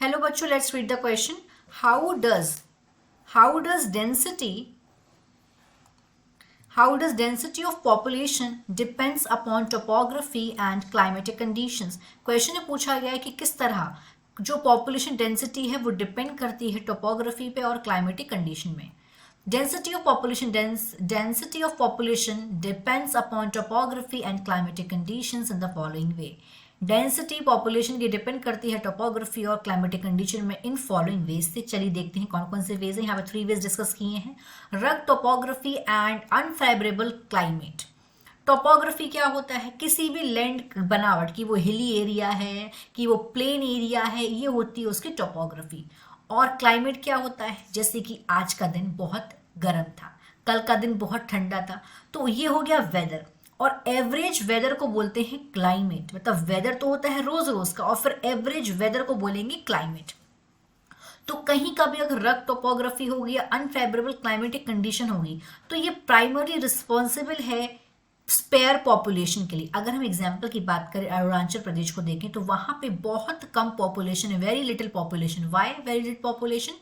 Hello बच्चों, let's read the question. How does density of population depends upon topography and climatic conditions? Question में पूछा गया है कि किस तरह जो पॉपुलेशन डेंसिटी है वो डिपेंड करती है टोपोग्राफी पे और क्लाइमेटिक कंडीशन में. Density of population depends upon topography and climatic conditions in the following way. Density population की डिपेंड करती है टोपोग्राफी और क्लाइमेटिक कंडीशन में इन फॉलोइंग वेज से. चलिए देखते हैं कौन कौन से वेज हैं. यहाँ पे 3 वेज डिस्कस किए हैं. रग topography and unfavourable climate. Topography क्या होता है? किसी भी लैंड बनावट की, वो हिली एरिया है कि वो प्लेन एरिया है, ये होती है उसकी टोपोग्राफी. और क्लाइमेट क्या होता है? जैसे कि आज का दिन बहुत गर्म था, कल का दिन बहुत ठंडा था, तो ये हो गया वेदर. और एवरेज वेदर को बोलते हैं क्लाइमेट. मतलब वेदर तो होता है रोज रोज का, और फिर एवरेज वेदर को बोलेंगे क्लाइमेट. तो कहीं का भी अगर रग टोपोग्राफी होगी या अनफेवरेबल क्लाइमेटिक कंडीशन होगी तो ये प्राइमरी रिस्पॉन्सिबल है स्पेयर पॉपुलेशन के लिए. अगर हम एग्जाम्पल की बात करें, अरुणाचल प्रदेश को देखें तो वहां पे बहुत कम पॉपुलेशन है, very little population. Why very little population?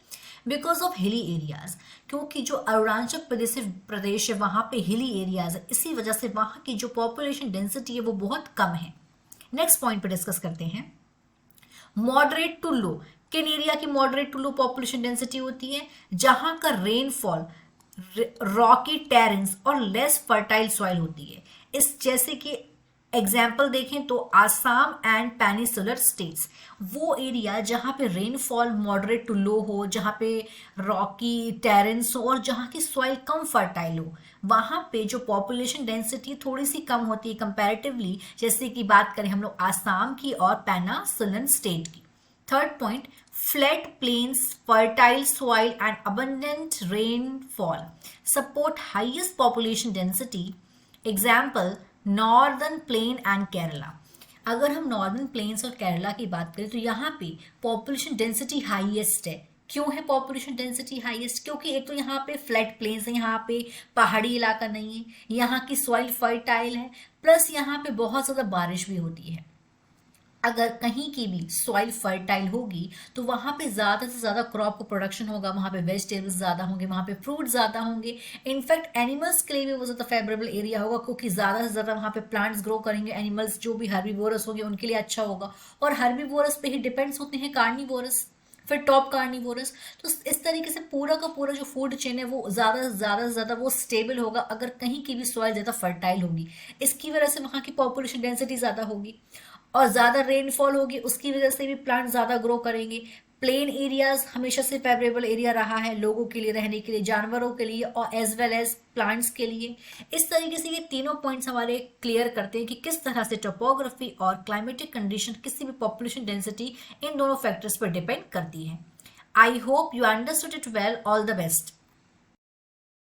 Because of hilly areas. क्योंकि जो अरुणाचल प्रदेश है वहां पे हिली एरियाज है, इसी वजह से वहां की जो पॉपुलेशन डेंसिटी है वो बहुत कम है. नेक्स्ट पॉइंट पे डिस्कस करते हैं. Moderate to low. किन एरिया की moderate to low population density होती है? जहां का रेनफॉल रॉकी टेरेंस और लेस फर्टाइल सॉइल होती है. इस जैसे कि एग्जाम्पल देखें तो आसाम एंड पेनिसुलर स्टेट्स, वो एरिया जहाँ पे रेनफॉल मॉडरेट टू लो हो, जहाँ पे रॉकी टेरेंस हो और जहाँ की सॉइल कम फर्टाइल हो, वहाँ पे जो पॉपुलेशन डेंसिटी थोड़ी सी कम होती है कंपैरेटिवली. जैसे कि बात करें हम लोग आसाम की और पेनिसुलर स्टेट की. Third point, flat plains, fertile soil and abundant rainfall support highest population density. Example, northern plain and Kerala. अगर हम नॉर्दर्न प्लेन्स और केरला की बात करें तो यहाँ पे पॉपुलेशन डेंसिटी हाईएस्ट है. क्यों है पॉपुलेशन डेंसिटी हाईएस्ट? क्योंकि एक तो यहाँ पे फ्लैट प्लेन्स है, यहाँ पे पहाड़ी इलाका नहीं है, यहाँ की सॉइल फर्टाइल है, प्लस यहाँ पे बहुत ज़्यादा बारिश भी होती है. अगर कहीं की भी सॉइल फर्टाइल होगी तो वहाँ पे ज़्यादा से ज़्यादा क्रॉप को प्रोडक्शन होगा, वहाँ पे वेजिटेबल्स ज़्यादा होंगे, वहाँ पे फ्रूट ज़्यादा होंगे. इनफैक्ट एनिमल्स के लिए भी वो ज़्यादा फेवरेबल एरिया होगा, क्योंकि ज़्यादा से ज़्यादा वहाँ पे प्लांट्स ग्रो करेंगे. एनिमल्स जो भी हर्बीवोरस होंगे उनके लिए अच्छा होगा, और हर्बीवोरस पे ही डिपेंड्स होते हैं कार्निवोरस, फिर टॉप कार्निवोरस. तो इस तरीके से पूरा का पूरा जो फूड चेन है वो ज़्यादा वो स्टेबल होगा अगर कहीं की भी सॉइल ज़्यादा फर्टाइल होगी. इसकी वजह से वहाँ की पॉपुलेशन डेंसिटी ज़्यादा होगी, और ज़्यादा रेनफॉल होगी, उसकी वजह से भी प्लांट ज़्यादा ग्रो करेंगे. प्लेन एरियाज हमेशा से फेवरेबल एरिया रहा है लोगों के लिए रहने के लिए, जानवरों के लिए, और एज वेल एज प्लांट्स के लिए. इस तरीके से ये तीनों पॉइंट्स हमारे क्लियर करते हैं कि किस तरह से टोपोग्राफी और क्लाइमेटिक कंडीशन किसी भी पॉपुलेशन डेंसिटी इन दोनों फैक्टर्स पर डिपेंड करती है. I hope you understood it well. All the best.